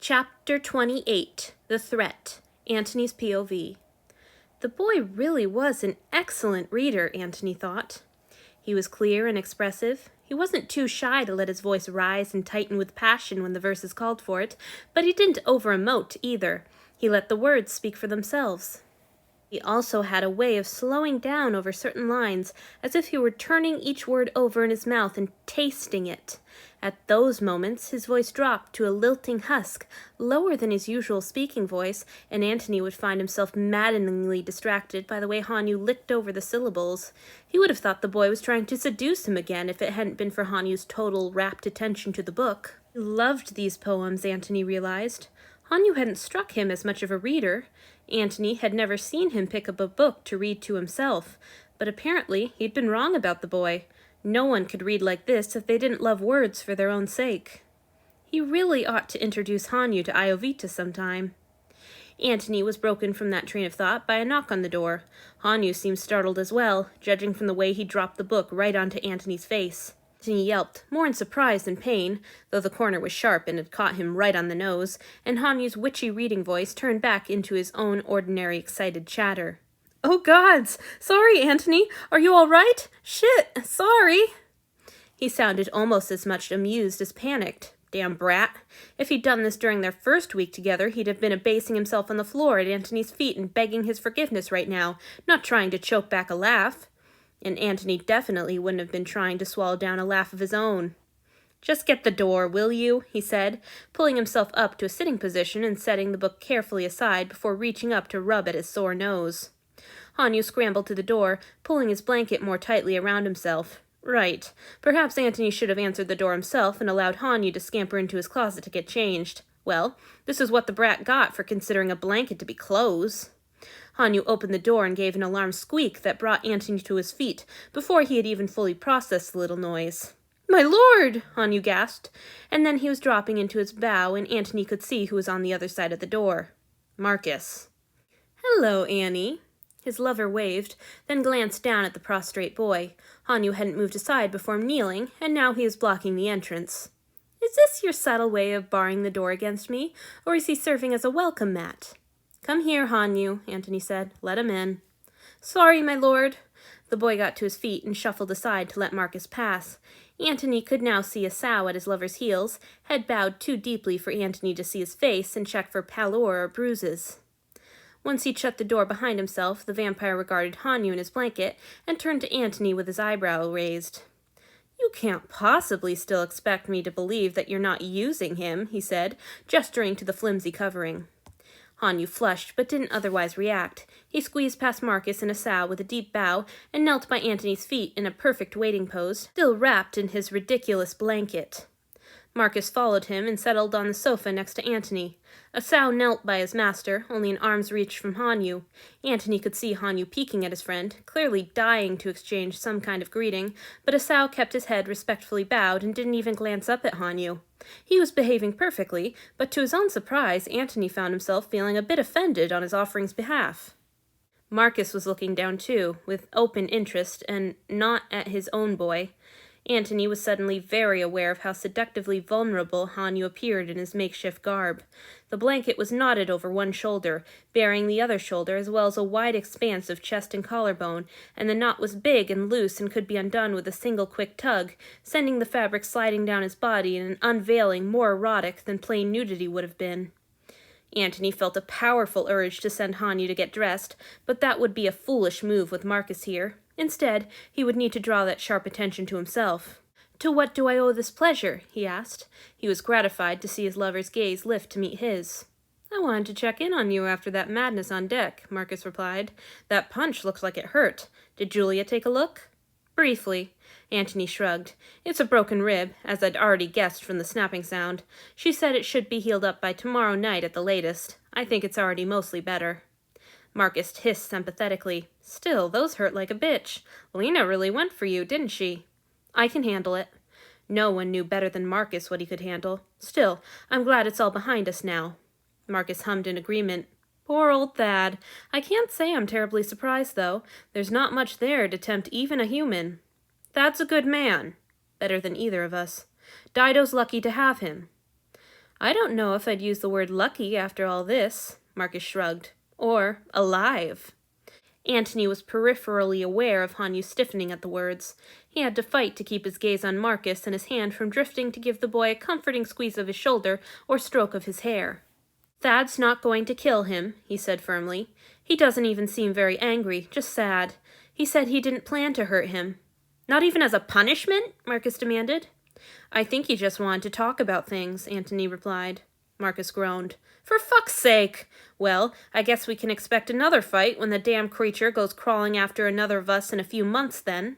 Chapter 28, The Threat, Antony's POV. The boy really was an excellent reader, Antony thought. He was clear and expressive. He wasn't too shy to let his voice rise and tighten with passion when the verses called for it, but he didn't over-emote either. He let the words speak for themselves. He also had a way of slowing down over certain lines, as if he were turning each word over in his mouth and tasting it. At those moments, his voice dropped to a lilting husk, lower than his usual speaking voice, and Antony would find himself maddeningly distracted by the way Hanyu licked over the syllables. He would have thought the boy was trying to seduce him again if it hadn't been for Hanyu's total rapt attention to the book. He loved these poems, Antony realized. Hanyu hadn't struck him as much of a reader. Antony had never seen him pick up a book to read to himself, but apparently he'd been wrong about the boy. No one could read like this if they didn't love words for their own sake. He really ought to introduce Hanyu to Iovita sometime. Antony was broken from that train of thought by a knock on the door. Hanyu seemed startled as well, judging from the way he dropped the book right onto Antony's face. Antony yelped, more in surprise than pain, though the corner was sharp and had caught him right on the nose, and Hanyu's witchy reading voice turned back into his own ordinary excited chatter. "Oh gods! Sorry, Antony! Are you all right? Shit! Sorry!" He sounded almost as much amused as panicked. Damn brat. If he'd done this during their first week together, he'd have been abasing himself on the floor at Antony's feet and begging his forgiveness right now, not trying to choke back a laugh. And Antony definitely wouldn't have been trying to swallow down a laugh of his own. "Just get the door, will you?" he said, pulling himself up to a sitting position and setting the book carefully aside before reaching up to rub at his sore nose. Hanyu scrambled to the door, pulling his blanket more tightly around himself. Right. Perhaps Antony should have answered the door himself and allowed Hanyu to scamper into his closet to get changed. Well, this is what the brat got for considering a blanket to be clothes. Hanyu opened the door and gave an alarmed squeak that brought Antony to his feet before he had even fully processed the little noise. "My lord!" Hanyu gasped, and then he was dropping into his bow and Antony could see who was on the other side of the door. Marcus. "Hello, Annie." His lover waved, then glanced down at the prostrate boy. Hanyu hadn't moved aside before kneeling, and now he was blocking the entrance. "Is this your subtle way of barring the door against me, or is he serving as a welcome mat?" "Come here, Hanyu," Antony said. "Let him in." "Sorry, my lord." The boy got to his feet and shuffled aside to let Marcus pass. Antony could now see Asao at his lover's heels, head bowed too deeply for Antony to see his face and check for pallor or bruises. Once he'd shut the door behind himself, the vampire regarded Hanyu in his blanket and turned to Antony with his eyebrow raised. "You can't possibly still expect me to believe that you're not using him," he said, gesturing to the flimsy covering. Hanyu flushed, but didn't otherwise react. He squeezed past Marcus and Asao with a deep bow and knelt by Antony's feet in a perfect waiting pose, still wrapped in his ridiculous blanket. Marcus followed him and settled on the sofa next to Antony. Asao knelt by his master, only an arm's reach from Hanyu. Antony could see Hanyu peeking at his friend, clearly dying to exchange some kind of greeting, but Asao kept his head respectfully bowed and didn't even glance up at Hanyu. He was behaving perfectly, but to his own surprise, Antony found himself feeling a bit offended on his offering's behalf. Marcus was looking down too, with open interest, and not at his own boy. Antony was suddenly very aware of how seductively vulnerable Hanyu appeared in his makeshift garb. The blanket was knotted over one shoulder, bearing the other shoulder as well as a wide expanse of chest and collarbone, and the knot was big and loose and could be undone with a single quick tug, sending the fabric sliding down his body in an unveiling more erotic than plain nudity would have been. Antony felt a powerful urge to send Hanyu to get dressed, but that would be a foolish move with Marcus here. Instead, he would need to draw that sharp attention to himself. "To what do I owe this pleasure?" he asked. He was gratified to see his lover's gaze lift to meet his. "I wanted to check in on you after that madness on deck," Marcus replied. "That punch looked like it hurt. Did Julia take a look?" "Briefly." Antony shrugged. "It's a broken rib, as I'd already guessed from the snapping sound. She said it should be healed up by tomorrow night at the latest. I think it's already mostly better." Marcus hissed sympathetically. "Still, those hurt like a bitch. Lena really went for you, didn't she?" "I can handle it." No one knew better than Marcus what he could handle. "Still, I'm glad it's all behind us now." Marcus hummed in agreement. "Poor old Thad. I can't say I'm terribly surprised, though. There's not much there to tempt even a human." "Thad's a good man." "Better than either of us." "Dido's lucky to have him." I don't know if I'd use the word lucky after all this, Marcus shrugged. Or alive. Antony was peripherally aware of Hanyu stiffening at the words. He had to fight to keep his gaze on Marcus and his hand from drifting to give the boy a comforting squeeze of his shoulder or stroke of his hair. Thad's not going to kill him, he said firmly. He doesn't even seem very angry, just sad. He said he didn't plan to hurt him. Not even as a punishment? Marcus demanded. I think he just wanted to talk about things, Antony replied. Marcus groaned. For fuck's sake! Well, I guess we can expect another fight when the damn creature goes crawling after another of us in a few months then.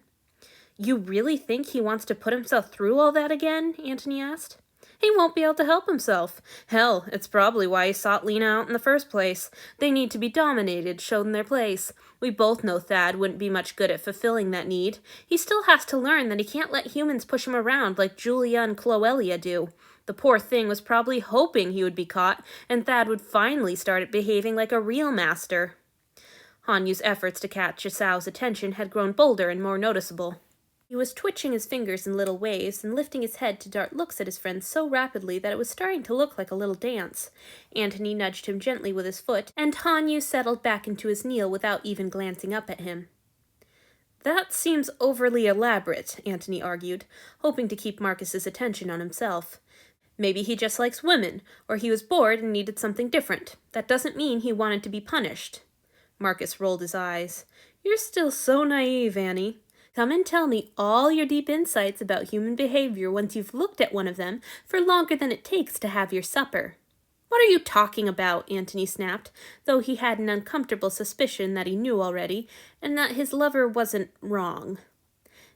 You really think he wants to put himself through all that again? Antony asked. He won't be able to help himself. Hell, it's probably why he sought Lena out in the first place. They need to be dominated, shown their place. We both know Thad wouldn't be much good at fulfilling that need. He still has to learn that he can't let humans push him around like Julia and Cloelia do. The poor thing was probably hoping he would be caught, and Thad would finally start behaving like a real master. Hanyu's efforts to catch Yasau's attention had grown bolder and more noticeable. He was twitching his fingers in little waves and lifting his head to dart looks at his friend so rapidly that it was starting to look like a little dance. Antony nudged him gently with his foot, and Hanyu settled back into his kneel without even glancing up at him. That seems overly elaborate, Antony argued, hoping to keep Marcus's attention on himself. Maybe he just likes women, or he was bored and needed something different. That doesn't mean he wanted to be punished. Marcus rolled his eyes. You're still so naive, Annie. Come and tell me all your deep insights about human behavior once you've looked at one of them for longer than it takes to have your supper. What are you talking about? Antony snapped, though he had an uncomfortable suspicion that he knew already, and that his lover wasn't wrong.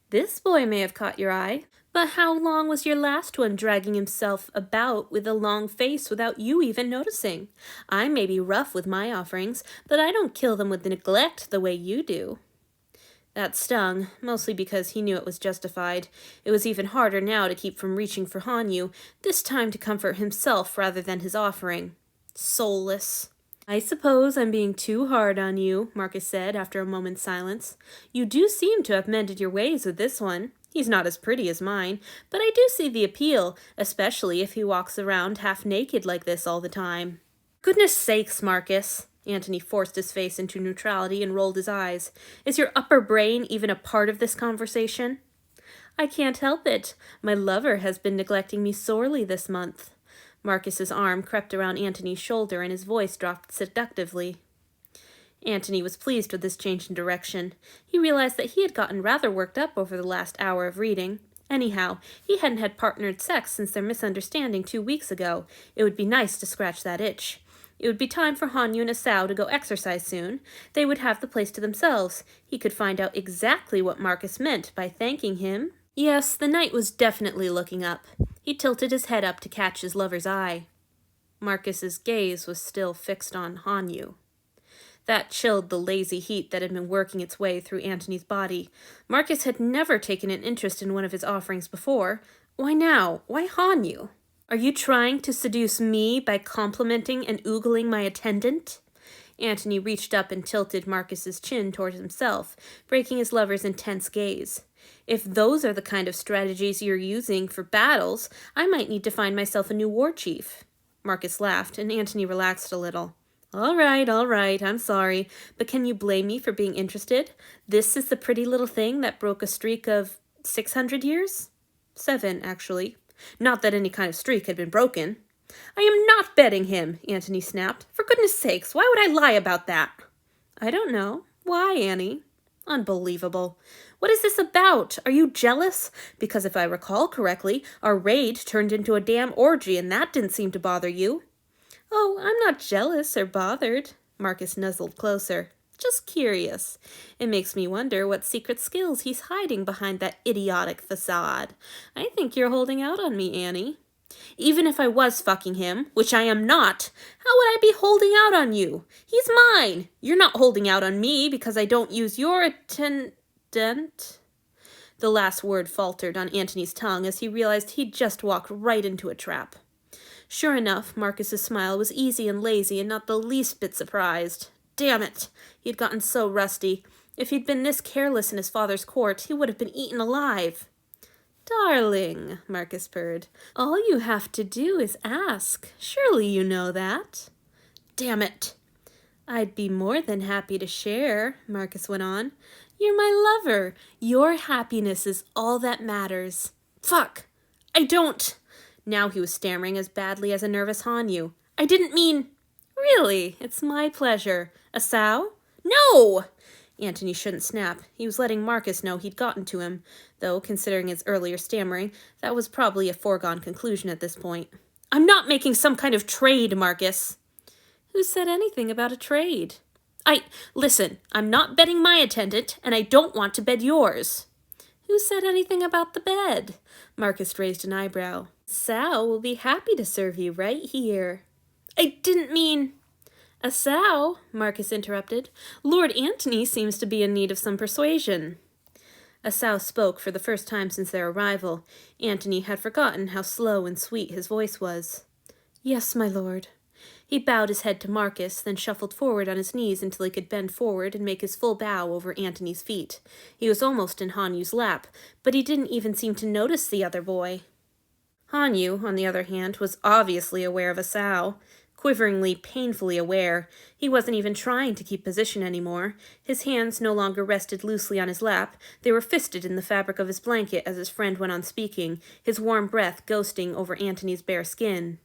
This boy may have caught your eye, but how long was your last one dragging himself about with a long face without you even noticing? I may be rough with my offerings, but I don't kill them with neglect the way you do. That stung, mostly because he knew it was justified. It was even harder now to keep from reaching for Hanyu, this time to comfort himself rather than his offering. Soulless. I suppose I'm being too hard on you, Marcus said after a moment's silence. You do seem to have mended your ways with this one. He's not as pretty as mine, but I do see the appeal, especially if he walks around half naked like this all the time. Goodness sakes, Marcus. Antony forced his face into neutrality and rolled his eyes. Is your upper brain even a part of this conversation? I can't help it. My lover has been neglecting me sorely this month. Marcus's arm crept around Antony's shoulder and his voice dropped seductively. Antony was pleased with this change in direction. He realized that he had gotten rather worked up over the last hour of reading. Anyhow, he hadn't had partnered sex since their misunderstanding 2 weeks ago. It would be nice to scratch that itch. It would be time for Hanyu and Yasau to go exercise soon. They would have the place to themselves. He could find out exactly what Marcus meant by thanking him. Yes, the night was definitely looking up. He tilted his head up to catch his lover's eye. Marcus's gaze was still fixed on Hanyu. That chilled the lazy heat that had been working its way through Antony's body. Marcus had never taken an interest in one of his offerings before. Why now? Why Hanyu? Are you trying to seduce me by complimenting and oogling my attendant? Antony reached up and tilted Marcus's chin toward himself, breaking his lover's intense gaze. If those are the kind of strategies you're using for battles, I might need to find myself a new war chief. Marcus laughed, and Antony relaxed a little. All right, I'm sorry, but can you blame me for being interested? This is the pretty little thing that broke a streak of 600 years? 7, actually. Not that any kind of streak had been broken. I am not betting him, Antony snapped. For goodness sakes, why would I lie about that? I don't know. Why, Annie? Unbelievable. What is this about? Are you jealous? Because if I recall correctly, our raid turned into a damn orgy and that didn't seem to bother you. Oh, I'm not jealous or bothered. Marcus nuzzled closer. Just curious. It makes me wonder what secret skills he's hiding behind that idiotic facade. I think you're holding out on me, Annie. Even if I was fucking him, which I am not, how would I be holding out on you? He's mine. You're not holding out on me because I don't use your attendant. The last word faltered on Antony's tongue as he realized he'd just walked right into a trap. Sure enough, Marcus's smile was easy and lazy and not the least bit surprised. Damn it! He had gotten so rusty. If he'd been this careless in his father's court, he would have been eaten alive. Darling, Marcus purred, all you have to do is ask. Surely you know that. Damn it. I'd be more than happy to share, Marcus went on. You're my lover. Your happiness is all that matters. Fuck. I don't. Now he was stammering as badly as a nervous Hanyu. I didn't mean... Really, it's my pleasure. A sow? No! Antony shouldn't snap. He was letting Marcus know he'd gotten to him, though, considering his earlier stammering, that was probably a foregone conclusion at this point. I'm not making some kind of trade, Marcus. Who said anything about a trade? Listen, I'm not bedding my attendant, and I don't want to bed yours. Who said anything about the bed? Marcus raised an eyebrow. Sal will be happy to serve you right here. I didn't mean... A sow, Marcus interrupted. Lord Antony seems to be in need of some persuasion. A sow spoke for the first time since their arrival. Antony had forgotten how slow and sweet his voice was. Yes, my lord. He bowed his head to Marcus, then shuffled forward on his knees until he could bend forward and make his full bow over Antony's feet. He was almost in Hanyu's lap, but he didn't even seem to notice the other boy. Hanyu, on the other hand, was obviously aware of a sow. Quiveringly, painfully aware. He wasn't even trying to keep position anymore. His hands no longer rested loosely on his lap. They were fisted in the fabric of his blanket as his friend went on speaking, his warm breath ghosting over Antony's bare skin.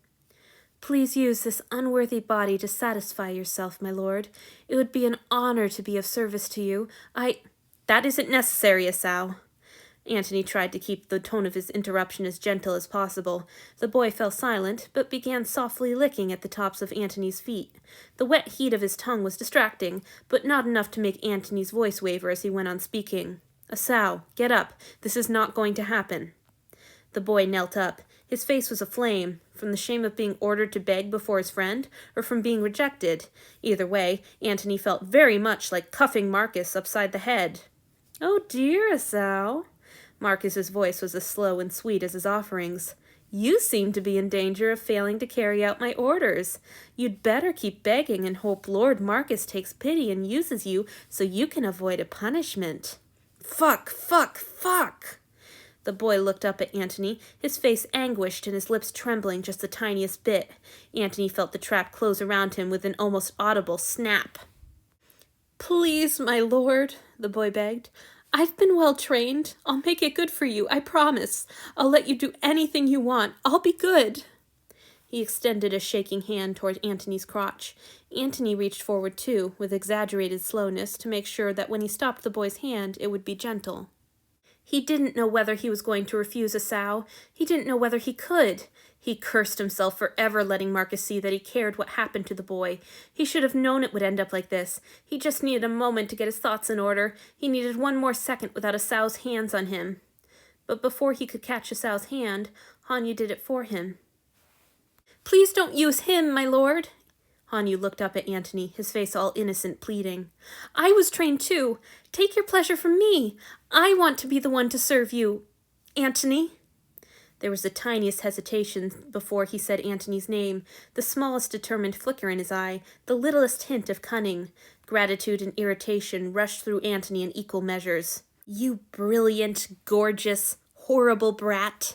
Please use this unworthy body to satisfy yourself, my lord. It would be an honor to be of service to you. That isn't necessary, Asao. Antony tried to keep the tone of his interruption as gentle as possible. The boy fell silent, but began softly licking at the tops of Antony's feet. The wet heat of his tongue was distracting, but not enough to make Antony's voice waver as he went on speaking. Asao, get up. This is not going to happen. The boy knelt up. His face was aflame, from the shame of being ordered to beg before his friend, or from being rejected. Either way, Antony felt very much like cuffing Marcus upside the head. Oh dear, Asao. Marcus's voice was as slow and sweet as his offerings. You seem to be in danger of failing to carry out my orders. You'd better keep begging and hope Lord Marcus takes pity and uses you so you can avoid a punishment. Fuck! The boy looked up at Antony, his face anguished and his lips trembling just the tiniest bit. Antony felt the trap close around him with an almost audible snap. Please, my lord, the boy begged. I've been well trained. I'll make it good for you, I promise. I'll let you do anything you want. I'll be good. He extended a shaking hand toward Antony's crotch. Antony reached forward too, with exaggerated slowness, to make sure that when he stopped the boy's hand, it would be gentle. He didn't know whether he was going to refuse Asao. He didn't know whether he could. He cursed himself for ever letting Marcus see that he cared what happened to the boy. He should have known it would end up like this. He just needed a moment to get his thoughts in order. He needed one more second without Asao's hands on him. But before he could catch Asao's hand, Hanyu did it for him. Please don't use him, my lord. Hanyu looked up at Antony, his face all innocent, pleading. I was trained too. Take your pleasure from me. I want to be the one to serve you. Antony? There was the tiniest hesitation before he said Antony's name, the smallest determined flicker in his eye, the littlest hint of cunning. Gratitude and irritation rushed through Antony in equal measures. You brilliant, gorgeous, horrible brat.